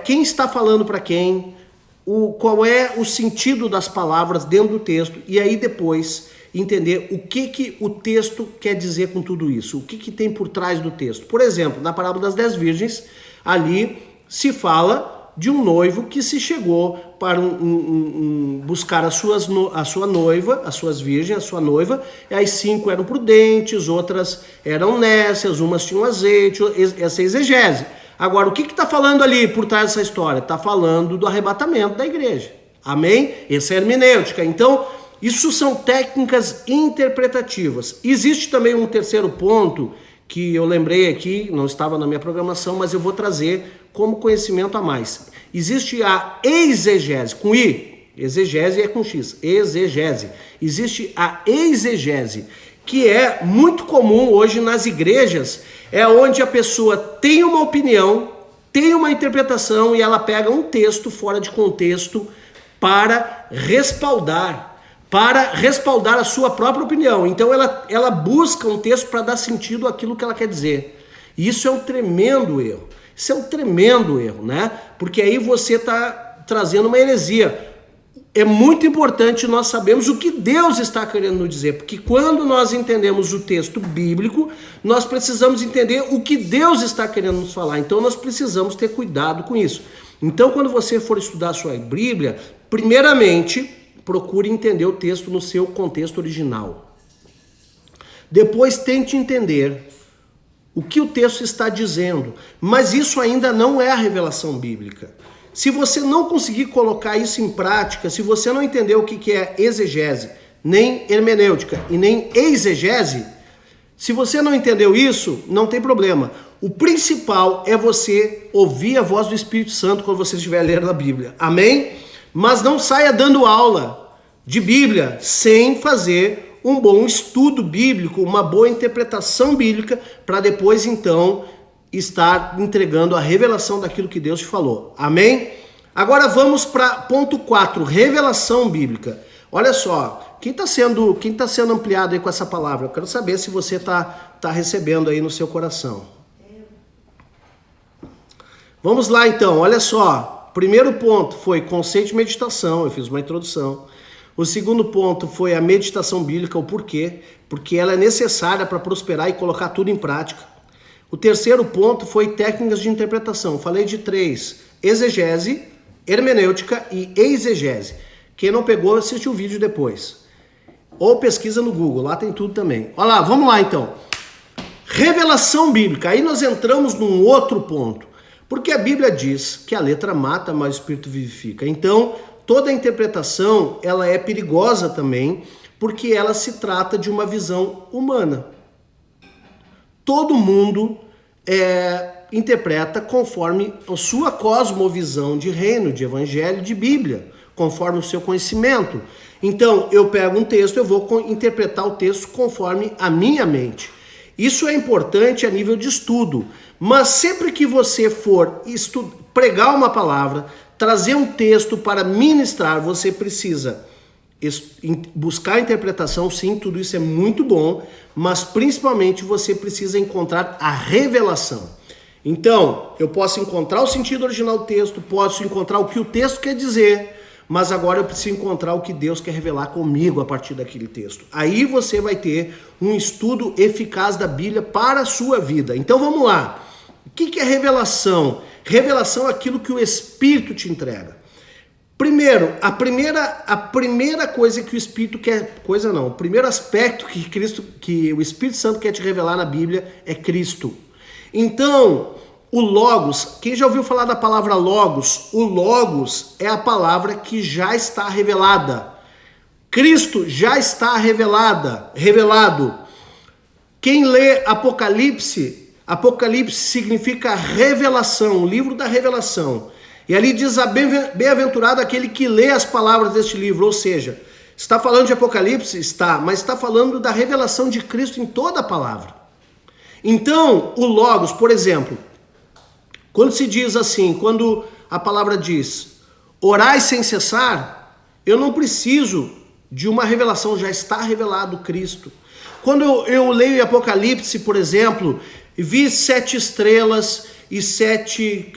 quem está falando para quem, qual é o sentido das palavras dentro do texto, e aí depois entender o que o texto quer dizer com tudo isso, o que tem por trás do texto. Por exemplo, na parábola das 10 virgens, ali se fala de um noivo que se chegou para buscar as suas virgens, a sua noiva, e as 5 eram prudentes, outras eram nécias, umas tinham azeite, essa é exegese. Agora, o que está falando ali por trás dessa história? Está falando do arrebatamento da igreja. Amém? Essa é a hermenêutica. Então, isso são técnicas interpretativas. Existe também um terceiro ponto que eu lembrei aqui, não estava na minha programação, mas eu vou trazer como conhecimento a mais. Existe a exegese, com I, exegese é com X, exegese. Existe a exegese, que é muito comum hoje nas igrejas, é onde a pessoa tem uma opinião, tem uma interpretação e ela pega um texto fora de contexto para respaldar a sua própria opinião. Então ela busca um texto para dar sentido àquilo que ela quer dizer. E isso é um tremendo erro. Isso é um tremendo erro, né? Porque aí você está trazendo uma heresia. É muito importante nós sabermos o que Deus está querendo nos dizer, porque quando nós entendemos o texto bíblico, nós precisamos entender o que Deus está querendo nos falar. Então nós precisamos ter cuidado com isso. Então quando você for estudar a sua Bíblia, primeiramente, procure entender o texto no seu contexto original. Depois tente entender o que o texto está dizendo, mas isso ainda não é a revelação bíblica. Se você não conseguir colocar isso em prática, se você não entender o que é exegese, nem hermenêutica e nem exegese, Se você não entendeu isso, não tem problema. O principal é você ouvir a voz do Espírito Santo quando você estiver lendo a Bíblia. Amém? Mas não saia dando aula de Bíblia sem fazer um bom estudo bíblico, uma boa interpretação bíblica, para depois então estar entregando a revelação daquilo que Deus te falou. Amém? Agora vamos para ponto 4, revelação bíblica. Olha só, quem está sendo ampliado aí com essa palavra? Eu quero saber se você tá recebendo aí no seu coração. Vamos lá então, olha só. Primeiro ponto foi conceito de meditação, eu fiz uma introdução. O segundo ponto foi a meditação bíblica, o porquê. Porque ela é necessária para prosperar e colocar tudo em prática. O terceiro ponto foi técnicas de interpretação. Falei de 3, exegese, hermenêutica e exegese. Quem não pegou, assiste o vídeo depois. Ou pesquisa no Google, lá tem tudo também. Olha lá, vamos lá então. Revelação bíblica. Aí nós entramos num outro ponto. Porque a Bíblia diz que a letra mata, mas o Espírito vivifica. Então, toda a interpretação, ela é perigosa também, porque ela se trata de uma visão humana. Todo mundo interpreta conforme a sua cosmovisão de reino, de evangelho, de Bíblia, conforme o seu conhecimento. Então, eu pego um texto, eu vou interpretar o texto conforme a minha mente. Isso é importante a nível de estudo, mas sempre que você for pregar uma palavra, trazer um texto para ministrar, você precisa buscar a interpretação, sim, tudo isso é muito bom, mas principalmente você precisa encontrar a revelação. Então, eu posso encontrar o sentido original do texto, posso encontrar o que o texto quer dizer, mas agora eu preciso encontrar o que Deus quer revelar comigo a partir daquele texto. Aí você vai ter um estudo eficaz da Bíblia para a sua vida. Então vamos lá. O que é revelação? Revelação é aquilo que o Espírito te entrega. Primeiro, a primeira coisa que o Espírito quer... o primeiro aspecto que o Espírito Santo quer te revelar na Bíblia é Cristo. Então, o Logos, quem já ouviu falar da palavra Logos? O Logos é a palavra que já está revelada. Cristo já está revelado. Quem lê Apocalipse, Apocalipse significa revelação, o livro da revelação. E ali diz bem-aventurado aquele que lê as palavras deste livro, ou seja, está falando de Apocalipse? Está, mas está falando da revelação de Cristo em toda a palavra. Então, o Logos, por exemplo, quando se diz assim, quando a palavra diz, orai sem cessar, eu não preciso de uma revelação, já está revelado Cristo. Quando eu leio em Apocalipse, por exemplo, vi 7 estrelas e 7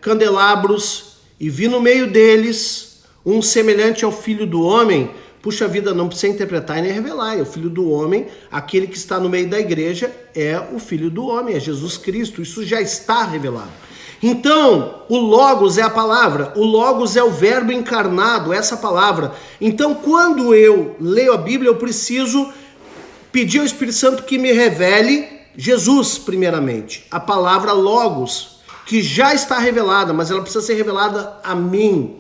candelabros, e vi no meio deles um semelhante ao Filho do Homem. Puxa vida, não precisa interpretar e nem revelar, é o Filho do Homem, aquele que está no meio da igreja é o Filho do Homem, é Jesus Cristo, isso já está revelado. Então, o Logos é a palavra, o Logos é o verbo encarnado, essa palavra. Então, quando eu leio a Bíblia, eu preciso pedir ao Espírito Santo que me revele Jesus, primeiramente, a palavra Logos, que já está revelada, mas ela precisa ser revelada a mim.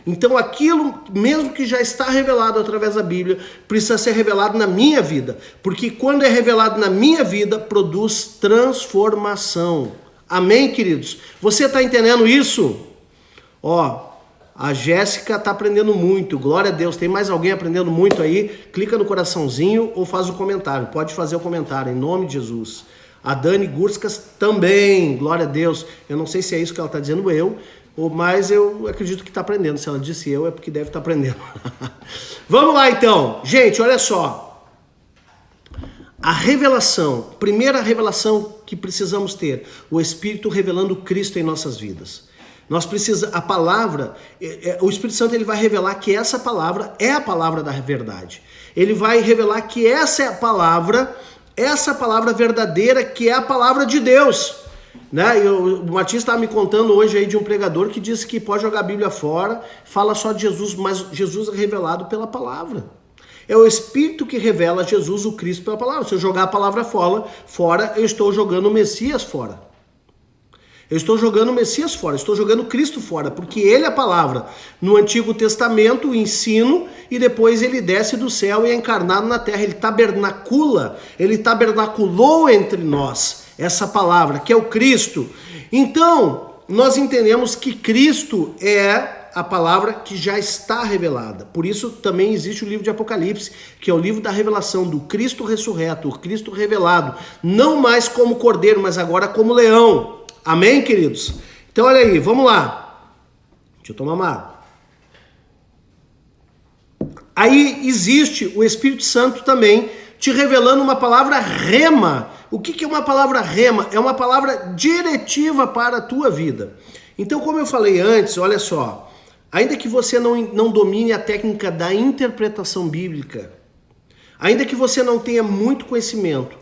Então aquilo, mesmo que já está revelado através da Bíblia, precisa ser revelado na minha vida, porque quando é revelado na minha vida, produz transformação. Amém, queridos? Você está entendendo isso? Ó, a Jéssica está aprendendo muito, glória a Deus. Tem mais alguém aprendendo muito aí? Clica no coraçãozinho ou faz um comentário. Pode fazer o comentário, em nome de Jesus. A Dani Gurskas também, glória a Deus. Eu não sei se é isso que ela está dizendo, mas eu acredito que está aprendendo. Se ela disse eu, é porque deve estar aprendendo. Vamos lá então. Gente, olha só. A revelação, primeira revelação que precisamos ter, o Espírito revelando Cristo em nossas vidas. Nós precisamos, a palavra, o Espírito Santo ele vai revelar que essa palavra é a palavra da verdade. Ele vai revelar que essa é a palavra, essa palavra verdadeira, que é a palavra de Deus. Né? O Martins estava me contando hoje aí de um pregador que disse que pode jogar a Bíblia fora, fala só de Jesus, mas Jesus é revelado pela palavra. É o Espírito que revela Jesus, o Cristo, pela palavra. Se eu jogar a palavra fora, eu estou jogando o Messias fora. Eu estou jogando o Messias fora, estou jogando Cristo fora, porque ele é a palavra. No Antigo Testamento, o ensino, e depois ele desce do céu e é encarnado na terra. Ele tabernaculou entre nós essa palavra, que é o Cristo. Então, nós entendemos que Cristo é a palavra que já está revelada. Por isso também existe o livro de Apocalipse, que é o livro da revelação do Cristo ressurreto, o Cristo revelado, não mais como cordeiro, mas agora como leão. Amém, queridos? Então olha aí, vamos lá. Deixa eu tomar uma água. Aí existe o Espírito Santo também te revelando uma palavra rema. O que é uma palavra rema? É uma palavra diretiva para a tua vida. Então, como eu falei antes, olha só, ainda que você não domine a técnica da interpretação bíblica, ainda que você não tenha muito conhecimento,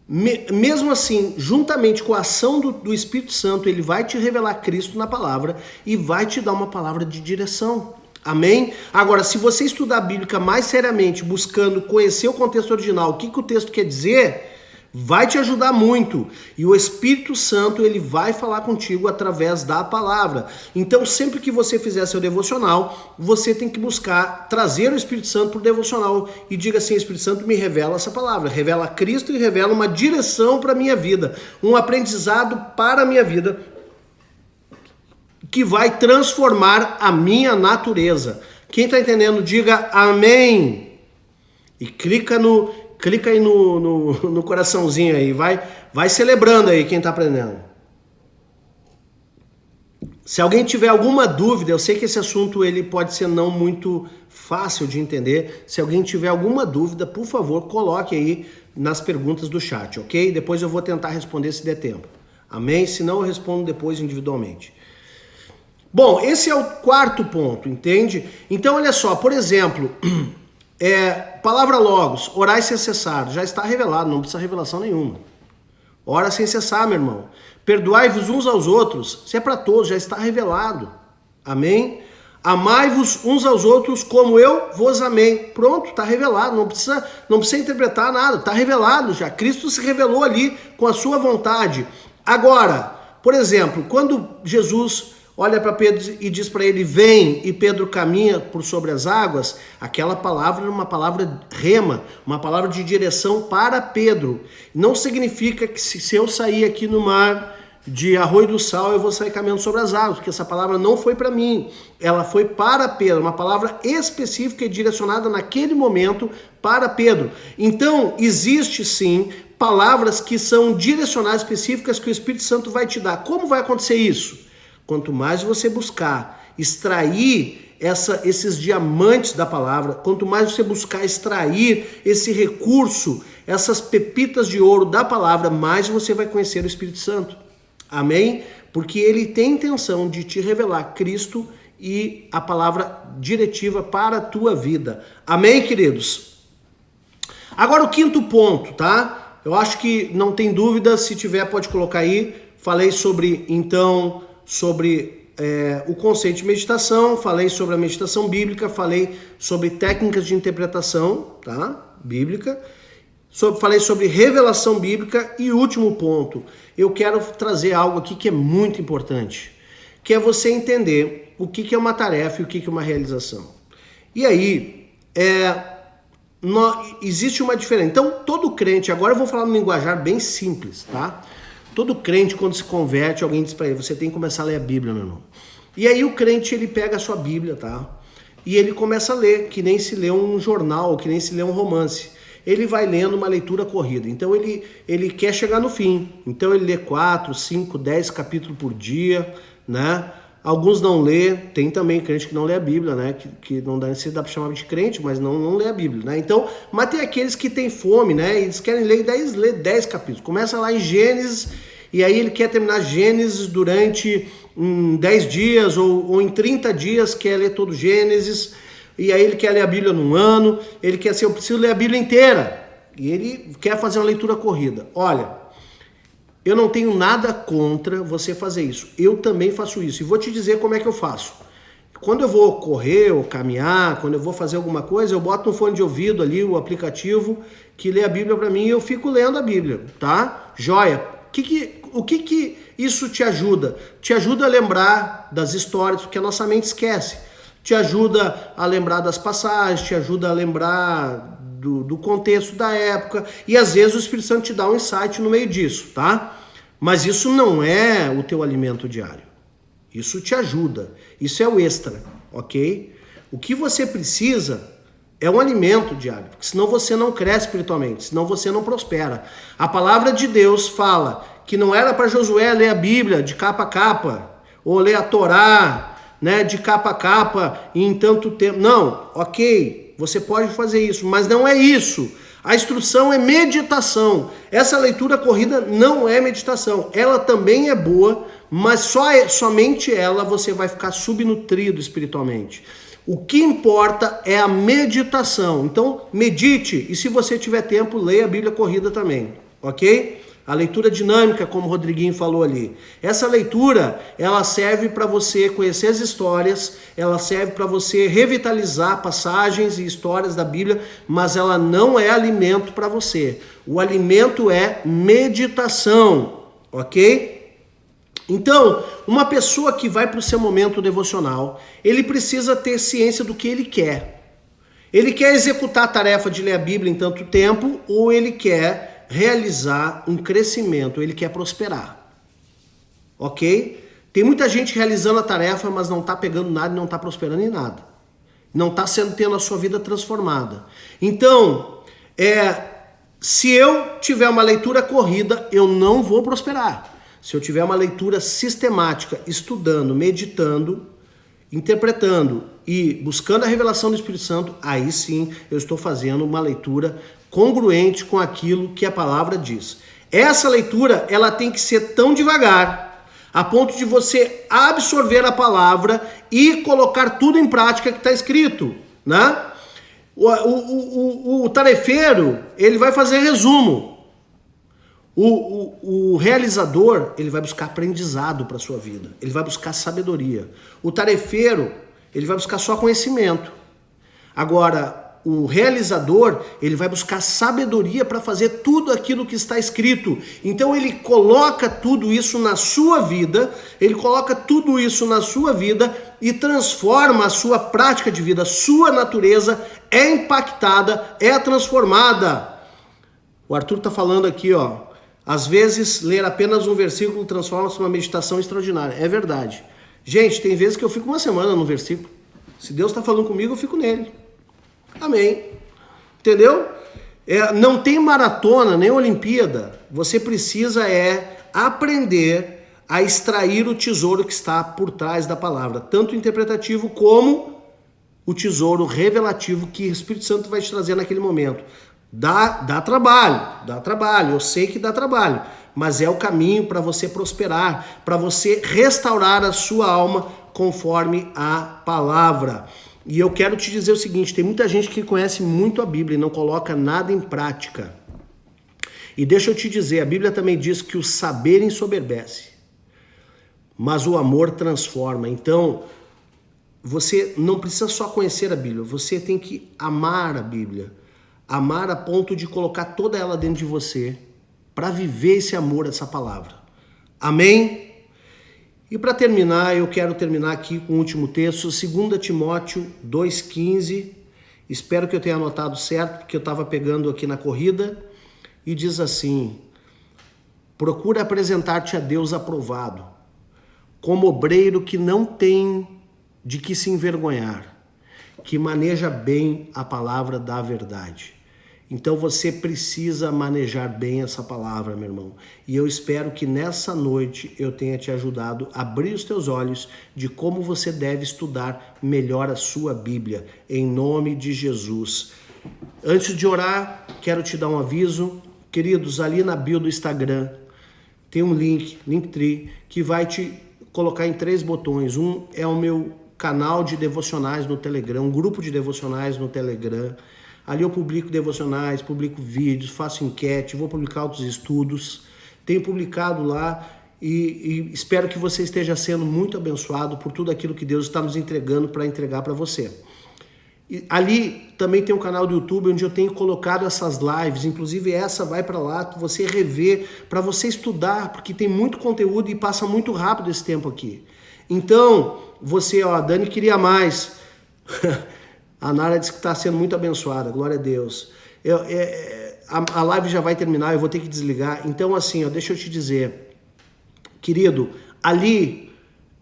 mesmo assim, juntamente com a ação do Espírito Santo, ele vai te revelar Cristo na palavra e vai te dar uma palavra de direção. Amém? Agora, se você estudar a Bíblia mais seriamente, buscando conhecer o contexto original, o que o texto quer dizer, vai te ajudar muito. E o Espírito Santo, ele vai falar contigo através da palavra. Então, sempre que você fizer seu devocional, você tem que buscar trazer o Espírito Santo para o devocional. E diga assim: Espírito Santo, me revela essa palavra. Revela Cristo e revela uma direção para a minha vida. Um aprendizado para a minha vida, que vai transformar a minha natureza. Quem está entendendo, diga amém. E clica aí no coraçãozinho aí, vai celebrando aí quem está aprendendo. Se alguém tiver alguma dúvida, eu sei que esse assunto ele pode ser não muito fácil de entender. Se alguém tiver alguma dúvida, por favor, coloque aí nas perguntas do chat, ok? Depois eu vou tentar responder se der tempo. Amém? Se não, eu respondo depois individualmente. Bom, esse é o quarto ponto, entende? Então, olha só, por exemplo, palavra logos, orai sem cessar, já está revelado, não precisa revelação nenhuma. Ora sem cessar, meu irmão. Perdoai-vos uns aos outros, se é para todos, já está revelado. Amém? Amai-vos uns aos outros como eu vos amei. Pronto, está revelado, não precisa interpretar nada, está revelado já. Cristo se revelou ali com a sua vontade. Agora, por exemplo, quando Jesus olha para Pedro e diz para ele, vem, e Pedro caminha por sobre as águas, aquela palavra era uma palavra rema, uma palavra de direção para Pedro. Não significa que se eu sair aqui no mar de Arroio do Sal, eu vou sair caminhando sobre as águas, porque essa palavra não foi para mim, ela foi para Pedro, uma palavra específica e direcionada naquele momento para Pedro. Então, existe sim palavras que são direcionadas, específicas, que o Espírito Santo vai te dar. Como vai acontecer isso? Quanto mais você buscar extrair esses diamantes da palavra, quanto mais você buscar extrair esse recurso, essas pepitas de ouro da palavra, mais você vai conhecer o Espírito Santo. Amém? Porque ele tem intenção de te revelar Cristo e a palavra diretiva para a tua vida. Amém, queridos? Agora o quinto ponto, tá? Eu acho que não tem dúvida, se tiver pode colocar aí. Falei sobre, então, o conceito de meditação, falei sobre a meditação bíblica, falei sobre técnicas de interpretação, tá? Bíblica, falei sobre revelação bíblica e último ponto, eu quero trazer algo aqui que é muito importante, que é você entender o que é uma tarefa e o que é uma realização. E aí, existe uma diferença. Então, todo crente, agora eu vou falar num linguajar bem simples, tá? Todo crente, quando se converte, alguém diz para ele, você tem que começar a ler a Bíblia, meu irmão. E aí o crente, ele pega a sua Bíblia, tá? E ele começa a ler, que nem se lê um jornal, que nem se lê um romance. Ele vai lendo uma leitura corrida. Então ele quer chegar no fim. Então ele lê 4, 5, 10 capítulos por dia, né? Alguns não lê, tem também crente que não lê a Bíblia, né? Que não dá, se dá para chamar de crente, mas não lê a Bíblia, né? Então, mas tem aqueles que têm fome, né? Eles querem ler 10 capítulos. Começa lá em Gênesis, e aí ele quer terminar Gênesis durante 10 dias ou em 30 dias, quer ler todo Gênesis, e aí ele quer ler a Bíblia num ano, ele quer assim, eu preciso ler a Bíblia inteira, e ele quer fazer uma leitura corrida. Olha, eu não tenho nada contra você fazer isso. Eu também faço isso. E vou te dizer como é que eu faço. Quando eu vou correr ou caminhar, quando eu vou fazer alguma coisa, eu boto no fone de ouvido ali, o aplicativo que lê a Bíblia para mim, e eu fico lendo a Bíblia, tá? Joia. o que isso te ajuda? Te ajuda a lembrar das histórias, porque a nossa mente esquece. Te ajuda a lembrar das passagens, te ajuda a lembrar do contexto da época. E às vezes o Espírito Santo te dá um insight no meio disso, tá? Mas isso não é o teu alimento diário. Isso te ajuda. Isso é o extra, ok? O que você precisa é um alimento diário, porque senão você não cresce espiritualmente, senão você não prospera. A palavra de Deus fala que não era para Josué ler a Bíblia de capa a capa, ou ler a Torá, né, de capa a capa e em tanto tempo. Não, ok, você pode fazer isso, mas não é isso. A instrução é meditação. Essa leitura corrida não é meditação. Ela também é boa, mas somente ela você vai ficar subnutrido espiritualmente. O que importa é a meditação. Então, medite e se você tiver tempo, leia a Bíblia corrida também, ok? A leitura dinâmica, como o Rodriguinho falou ali. Essa leitura, ela serve para você conhecer as histórias, ela serve para você revitalizar passagens e histórias da Bíblia, mas ela não é alimento para você. O alimento é meditação, ok? Então, uma pessoa que vai para o seu momento devocional, ele precisa ter ciência do que ele quer. Ele quer executar a tarefa de ler a Bíblia em tanto tempo, ou ele quer realizar um crescimento, ele quer prosperar. Ok? Tem muita gente realizando a tarefa, mas não está pegando nada e não está prosperando em nada. Não está tendo a sua vida transformada. Então, se eu tiver uma leitura corrida, eu não vou prosperar. Se eu tiver uma leitura sistemática, estudando, meditando, interpretando e buscando a revelação do Espírito Santo, aí sim eu estou fazendo uma leitura congruente com aquilo que a palavra diz. Essa leitura, ela tem que ser tão devagar, a ponto de você absorver a palavra e colocar tudo em prática que está escrito, né? O tarefeiro, ele vai fazer resumo. O realizador, ele vai buscar aprendizado para a sua vida. Ele vai buscar sabedoria. O tarefeiro, ele vai buscar só conhecimento. Agora, o realizador, ele vai buscar sabedoria para fazer tudo aquilo que está escrito. Então ele coloca tudo isso na sua vida, e transforma a sua prática de vida. A sua natureza é impactada, é transformada. O Arthur está falando aqui, ó. Às vezes, ler apenas um versículo transforma-se numa meditação extraordinária. É verdade. Gente, tem vezes que eu fico uma semana no versículo. Se Deus está falando comigo, eu fico nele. Amém. Entendeu? Não tem maratona, nem Olimpíada. Você precisa aprender a extrair o tesouro que está por trás da palavra. Tanto interpretativo como o tesouro revelativo que o Espírito Santo vai te trazer naquele momento. Dá trabalho, eu sei que dá trabalho, mas é o caminho para você prosperar, para você restaurar a sua alma conforme a palavra. E eu quero te dizer o seguinte, tem muita gente que conhece muito a Bíblia e não coloca nada em prática. E deixa eu te dizer, a Bíblia também diz que o saber ensoberbece, mas o amor transforma. Então, você não precisa só conhecer a Bíblia, você tem que amar a Bíblia. Amar a ponto de colocar toda ela dentro de você para viver esse amor, essa palavra. Amém? E para terminar, eu quero terminar aqui com o último texto, 2 Timóteo 2,15. Espero que eu tenha anotado certo, porque eu estava pegando aqui na corrida. E diz assim: procura apresentar-te a Deus aprovado, como obreiro que não tem de que se envergonhar, que maneja bem a palavra da verdade. Então você precisa manejar bem essa palavra, meu irmão. E eu espero que nessa noite eu tenha te ajudado a abrir os teus olhos de como você deve estudar melhor a sua Bíblia, em nome de Jesus. Antes de orar, quero te dar um aviso. Queridos, ali na bio do Instagram tem um link, Linktree, que vai te colocar em 3 botões. Um é o meu canal de devocionais no Telegram, um grupo de devocionais no Telegram. Ali eu publico devocionais, publico vídeos, faço enquete, vou publicar outros estudos. Tenho publicado lá e espero que você esteja sendo muito abençoado por tudo aquilo que Deus está nos entregando para entregar para você. Ali também tem um canal do YouTube onde eu tenho colocado essas lives, inclusive essa vai para lá, você rever, para você estudar, porque tem muito conteúdo e passa muito rápido esse tempo aqui. Então, você, ó, a Dani queria mais. A Nara disse que está sendo muito abençoada, glória a Deus. A live já vai terminar, eu vou ter que desligar. Então, assim, ó, deixa eu te dizer, querido, ali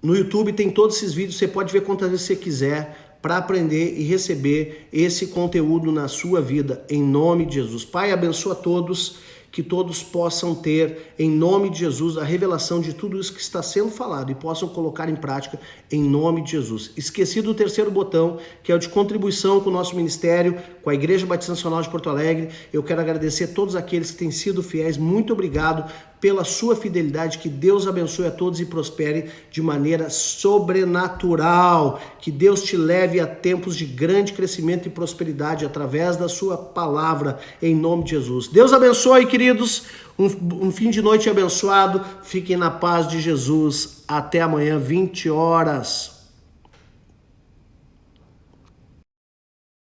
no YouTube tem todos esses vídeos, você pode ver quantas vezes você quiser, para aprender e receber esse conteúdo na sua vida, em nome de Jesus. Pai, abençoa todos, que todos possam ter, em nome de Jesus, a revelação de tudo isso que está sendo falado e possam colocar em prática, em nome de Jesus. Esqueci do terceiro botão, que é o de contribuição com o nosso ministério, com a Igreja Batista Nacional de Porto Alegre. Eu quero agradecer a todos aqueles que têm sido fiéis. Muito obrigado pela sua fidelidade, que Deus abençoe a todos e prospere de maneira sobrenatural, que Deus te leve a tempos de grande crescimento e prosperidade através da sua palavra, em nome de Jesus. Deus abençoe, queridos, um fim de noite abençoado, fiquem na paz de Jesus, até amanhã, 20 horas.